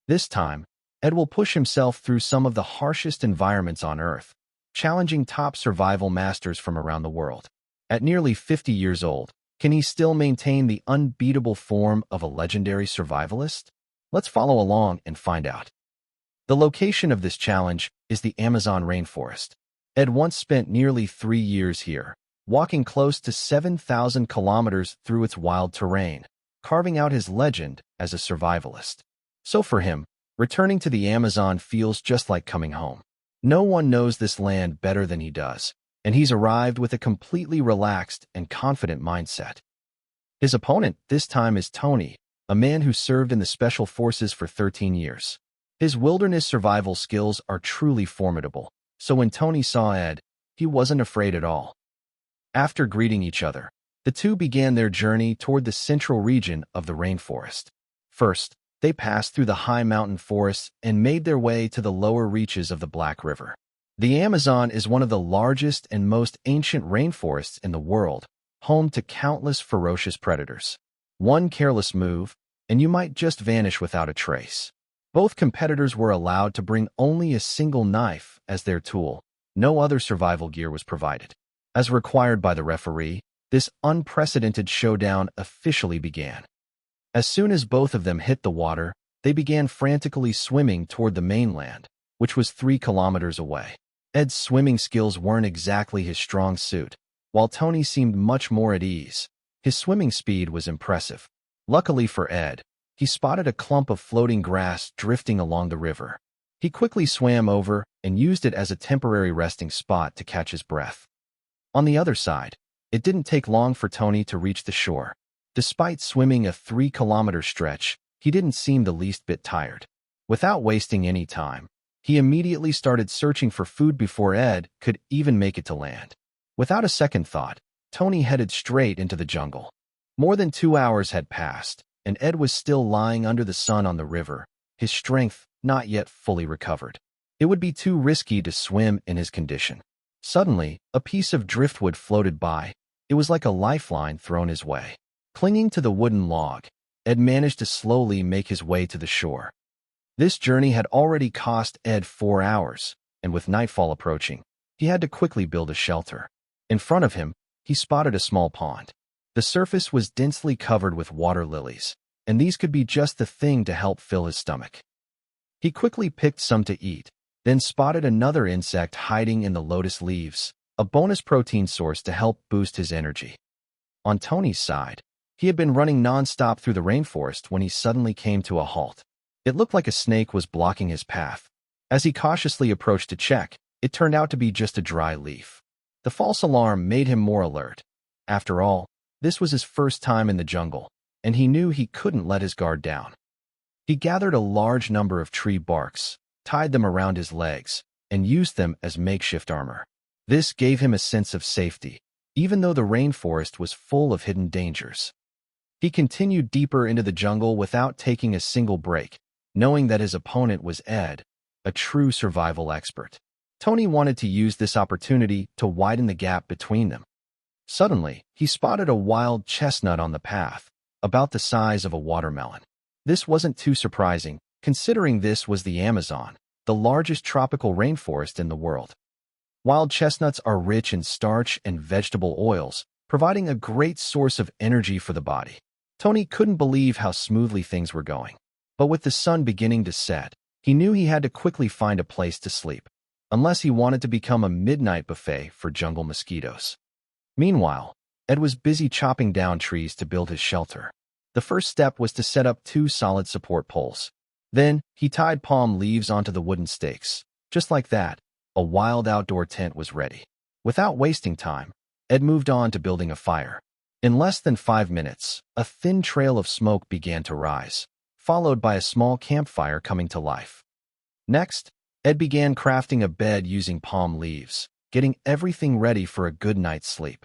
This time, Ed will push himself through some of the harshest environments on Earth, challenging top survival masters from around the world. At nearly 50 years old, can he still maintain the unbeatable form of a legendary survivalist? Let's follow along and find out. The location of this challenge is the Amazon rainforest. Ed once spent nearly 3 years here, walking close to 7,000 kilometers through its wild terrain, carving out his legend as a survivalist. So for him, returning to the Amazon feels just like coming home. No one knows this land better than he does, and he's arrived with a completely relaxed and confident mindset. His opponent this time is Tony, a man who served in the Special Forces for 13 years. His wilderness survival skills are truly formidable, so when Tony saw Ed, he wasn't afraid at all. After greeting each other, the two began their journey toward the central region of the rainforest. First, they passed through the high mountain forests and made their way to the lower reaches of the Black River. The Amazon is one of the largest and most ancient rainforests in the world, home to countless ferocious predators. One careless move, and you might just vanish without a trace. Both competitors were allowed to bring only a single knife as their tool. No other survival gear was provided. As required by the referee, this unprecedented showdown officially began. As soon as both of them hit the water, they began frantically swimming toward the mainland, which was 3 kilometers away. Ed's swimming skills weren't exactly his strong suit, while Tony seemed much more at ease. His swimming speed was impressive. Luckily for Ed, he spotted a clump of floating grass drifting along the river. He quickly swam over and used it as a temporary resting spot to catch his breath. On the other side, it didn't take long for Tony to reach the shore. Despite swimming a 3-kilometer stretch, he didn't seem the least bit tired. Without wasting any time, he immediately started searching for food before Ed could even make it to land. Without a second thought, Tony headed straight into the jungle. More than 2 hours had passed, and Ed was still lying under the sun on the river, his strength not yet fully recovered. It would be too risky to swim in his condition. Suddenly, a piece of driftwood floated by. It was like a lifeline thrown his way. Clinging to the wooden log, Ed managed to slowly make his way to the shore. This journey had already cost Ed 4 hours, and with nightfall approaching, he had to quickly build a shelter. In front of him, he spotted a small pond. The surface was densely covered with water lilies, and these could be just the thing to help fill his stomach. He quickly picked some to eat, then spotted another insect hiding in the lotus leaves, a bonus protein source to help boost his energy. On Tony's side, he had been running non-stop through the rainforest when he suddenly came to a halt. It looked like a snake was blocking his path. As he cautiously approached to check, it turned out to be just a dry leaf. The false alarm made him more alert. After all, this was his first time in the jungle, and he knew he couldn't let his guard down. He gathered a large number of tree barks, tied them around his legs, and used them as makeshift armor. This gave him a sense of safety, even though the rainforest was full of hidden dangers. He continued deeper into the jungle without taking a single break, knowing that his opponent was Ed, a true survival expert. Tony wanted to use this opportunity to widen the gap between them. Suddenly, he spotted a wild chestnut on the path, about the size of a watermelon. This wasn't too surprising, considering this was the Amazon, the largest tropical rainforest in the world. Wild chestnuts are rich in starch and vegetable oils, providing a great source of energy for the body. Tony couldn't believe how smoothly things were going. But with the sun beginning to set, he knew he had to quickly find a place to sleep, unless he wanted to become a midnight buffet for jungle mosquitoes. Meanwhile, Ed was busy chopping down trees to build his shelter. The first step was to set up 2 solid support poles. Then, he tied palm leaves onto the wooden stakes. Just like that, a wild outdoor tent was ready. Without wasting time, Ed moved on to building a fire. In less than 5 minutes, a thin trail of smoke began to rise, followed by a small campfire coming to life. Next, Ed began crafting a bed using palm leaves, getting everything ready for a good night's sleep.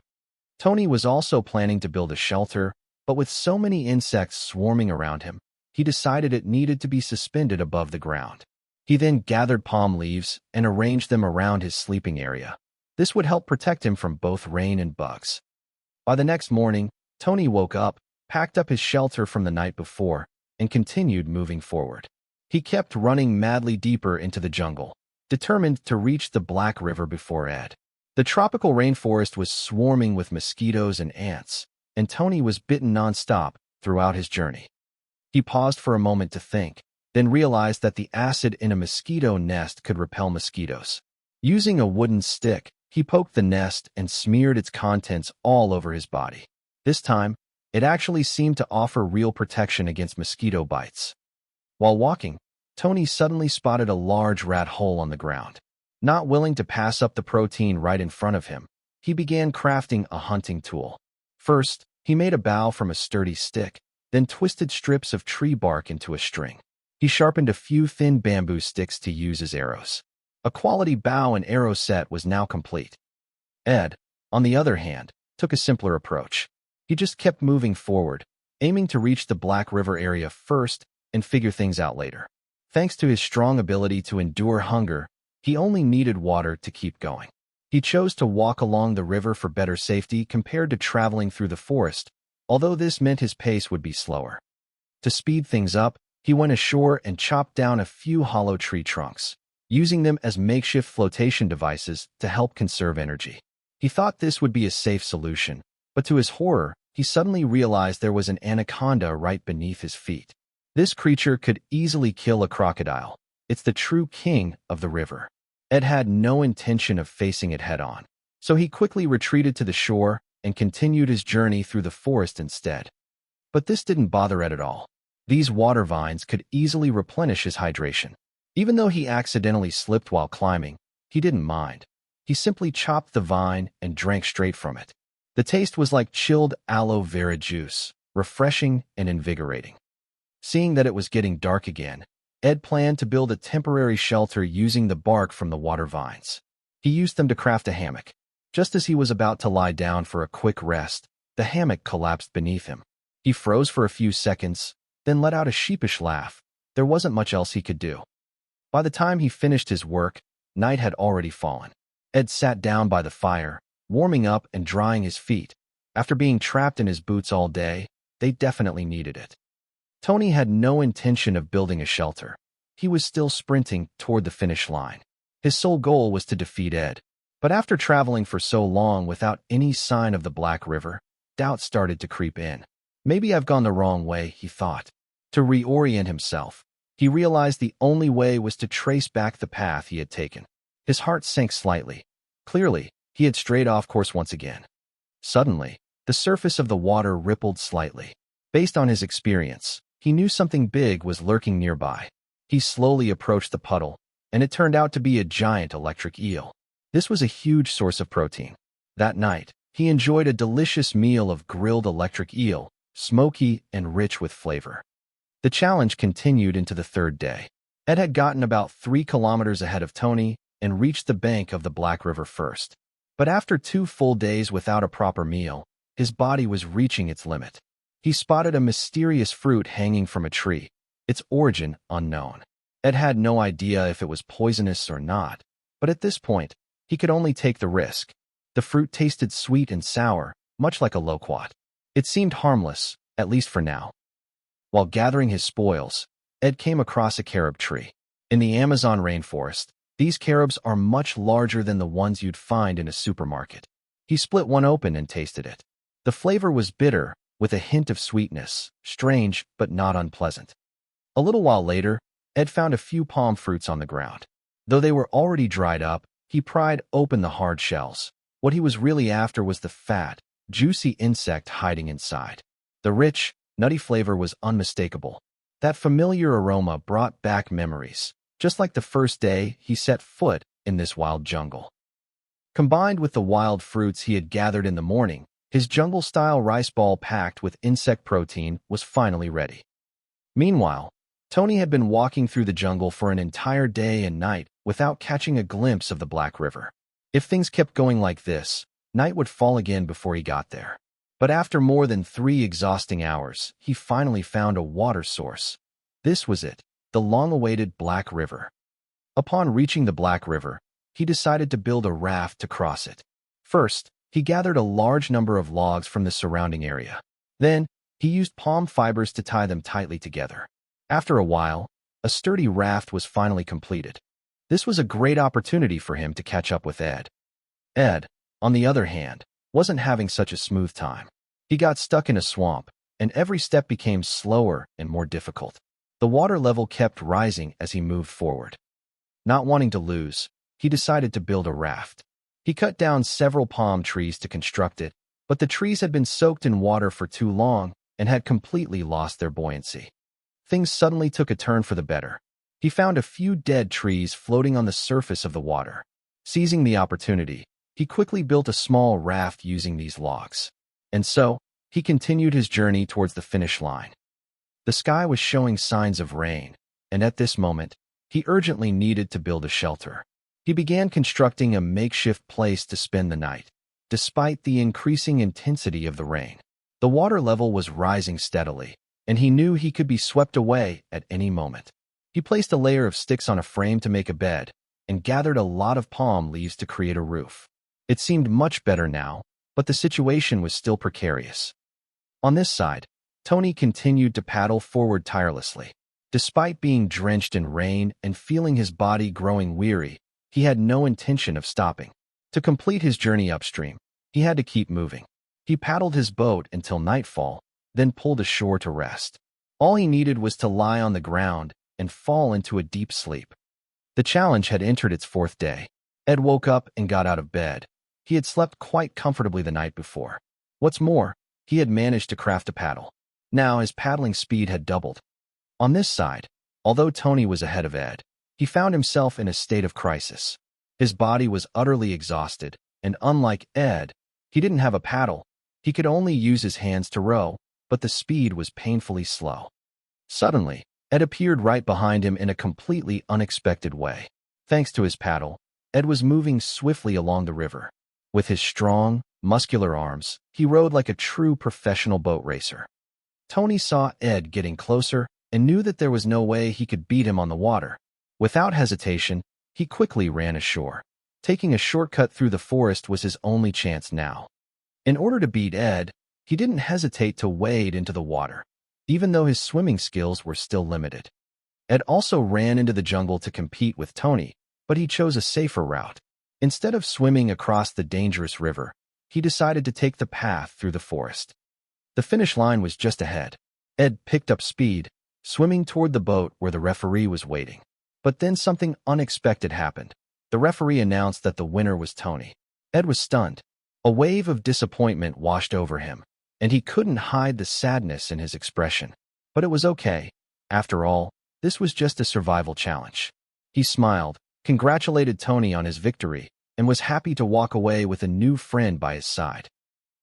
Tony was also planning to build a shelter, but with so many insects swarming around him, he decided it needed to be suspended above the ground. He then gathered palm leaves and arranged them around his sleeping area. This would help protect him from both rain and bugs. By the next morning, Tony woke up, packed up his shelter from the night before, and continued moving forward. He kept running madly deeper into the jungle, determined to reach the Black River before Ed. The tropical rainforest was swarming with mosquitoes and ants, and Tony was bitten nonstop throughout his journey. He paused for a moment to think, then realized that the acid in a mosquito nest could repel mosquitoes. Using a wooden stick, he poked the nest and smeared its contents all over his body. This time, it actually seemed to offer real protection against mosquito bites. While walking, Tony suddenly spotted a large rat hole on the ground. Not willing to pass up the protein right in front of him, he began crafting a hunting tool. First, he made a bow from a sturdy stick, then twisted strips of tree bark into a string. He sharpened a few thin bamboo sticks to use as arrows. A quality bow and arrow set was now complete. Ed, on the other hand, took a simpler approach. He just kept moving forward, aiming to reach the Black River area first and figure things out later. Thanks to his strong ability to endure hunger, he only needed water to keep going. He chose to walk along the river for better safety compared to traveling through the forest, although this meant his pace would be slower. To speed things up, he went ashore and chopped down a few hollow tree trunks, using them as makeshift flotation devices to help conserve energy. He thought this would be a safe solution, but to his horror, he suddenly realized there was an anaconda right beneath his feet. This creature could easily kill a crocodile. It's the true king of the river. Ed had no intention of facing it head-on, so he quickly retreated to the shore and continued his journey through the forest instead. But this didn't bother Ed at all. These water vines could easily replenish his hydration. Even though he accidentally slipped while climbing, he didn't mind. He simply chopped the vine and drank straight from it. The taste was like chilled aloe vera juice, refreshing and invigorating. Seeing that it was getting dark again, Ed planned to build a temporary shelter using the bark from the water vines. He used them to craft a hammock. Just as he was about to lie down for a quick rest, the hammock collapsed beneath him. He froze for a few seconds, then let out a sheepish laugh. There wasn't much else he could do. By the time he finished his work, night had already fallen. Ed sat down by the fire, warming up and drying his feet. After being trapped in his boots all day, they definitely needed it. Tony had no intention of building a shelter. He was still sprinting toward the finish line. His sole goal was to defeat Ed. But after traveling for so long without any sign of the Black River, doubt started to creep in. Maybe I've gone the wrong way, he thought. To reorient himself, he realized the only way was to trace back the path he had taken. His heart sank slightly. Clearly, he had strayed off course once again. Suddenly, the surface of the water rippled slightly. Based on his experience, he knew something big was lurking nearby. He slowly approached the puddle, and it turned out to be a giant electric eel. This was a huge source of protein. That night, he enjoyed a delicious meal of grilled electric eel, smoky and rich with flavor. The challenge continued into the third day. Ed had gotten about 3 kilometers ahead of Tony and reached the bank of the Black River first. But after 2 full days without a proper meal, his body was reaching its limit. He spotted a mysterious fruit hanging from a tree, its origin unknown. Ed had no idea if it was poisonous or not, but at this point, he could only take the risk. The fruit tasted sweet and sour, much like a loquat. It seemed harmless, at least for now. While gathering his spoils, Ed came across a carob tree. In the Amazon rainforest, these carobs are much larger than the ones you'd find in a supermarket. He split one open and tasted it. The flavor was bitter, with a hint of sweetness, strange but not unpleasant. A little while later, Ed found a few palm fruits on the ground. Though they were already dried up, he pried open the hard shells. What he was really after was the fat, juicy insect hiding inside. The rich, nutty flavor was unmistakable. That familiar aroma brought back memories, just like the first day he set foot in this wild jungle. Combined with the wild fruits he had gathered in the morning, his jungle-style rice ball packed with insect protein was finally ready. Meanwhile, Tony had been walking through the jungle for an entire day and night without catching a glimpse of the Black River. If things kept going like this, night would fall again before he got there. But after more than 3 exhausting hours, he finally found a water source. This was it, the long-awaited Black River. Upon reaching the Black River, he decided to build a raft to cross it. First, he gathered a large number of logs from the surrounding area. Then, he used palm fibers to tie them tightly together. After a while, A sturdy raft was finally completed. This was a great opportunity for him to catch up with Ed. Ed, on the other hand, wasn't having such a smooth time. He got stuck in a swamp, and every step became slower and more difficult. The water level kept rising as he moved forward. Not wanting to lose, he decided to build a raft. He cut down several palm trees to construct it, but the trees had been soaked in water for too long and had completely lost their buoyancy. Things suddenly took a turn for the better. He found a few dead trees floating on the surface of the water. Seizing the opportunity, he quickly built a small raft using these logs. And so, he continued his journey towards the finish line. The sky was showing signs of rain, and at this moment, he urgently needed to build a shelter. He began constructing a makeshift place to spend the night. Despite the increasing intensity of the rain, the water level was rising steadily, and he knew he could be swept away at any moment. He placed a layer of sticks on a frame to make a bed, and gathered a lot of palm leaves to create a roof. It seemed much better now, but the situation was still precarious. On this side, Tony continued to paddle forward tirelessly. Despite being drenched in rain and feeling his body growing weary, he had no intention of stopping. To complete his journey upstream, he had to keep moving. He paddled his boat until nightfall, then pulled ashore to rest. All he needed was to lie on the ground and fall into a deep sleep. The challenge had entered its fourth day. Ed woke up and got out of bed. He had slept quite comfortably the night before. What's more, he had managed to craft a paddle. Now his paddling speed had doubled. On this side, although Tony was ahead of Ed, he found himself in a state of crisis. His body was utterly exhausted, and unlike Ed, he didn't have a paddle. He could only use his hands to row, but the speed was painfully slow. Suddenly, Ed appeared right behind him in a completely unexpected way. Thanks to his paddle, Ed was moving swiftly along the river. With his strong, muscular arms, he rowed like a true professional boat racer. Tony saw Ed getting closer and knew that there was no way he could beat him on the water. Without hesitation, he quickly ran ashore. Taking a shortcut through the forest was his only chance now. In order to beat Ed, he didn't hesitate to wade into the water, even though his swimming skills were still limited. Ed also ran into the jungle to compete with Tony, but he chose a safer route. Instead of swimming across the dangerous river, he decided to take the path through the forest. The finish line was just ahead. Ed picked up speed, swimming toward the boat where the referee was waiting. But then something unexpected happened. The referee announced that the winner was Tony. Ed was stunned. A wave of disappointment washed over him, and he couldn't hide the sadness in his expression. But it was okay. After all, this was just a survival challenge. He smiled, congratulated Tony on his victory, and was happy to walk away with a new friend by his side.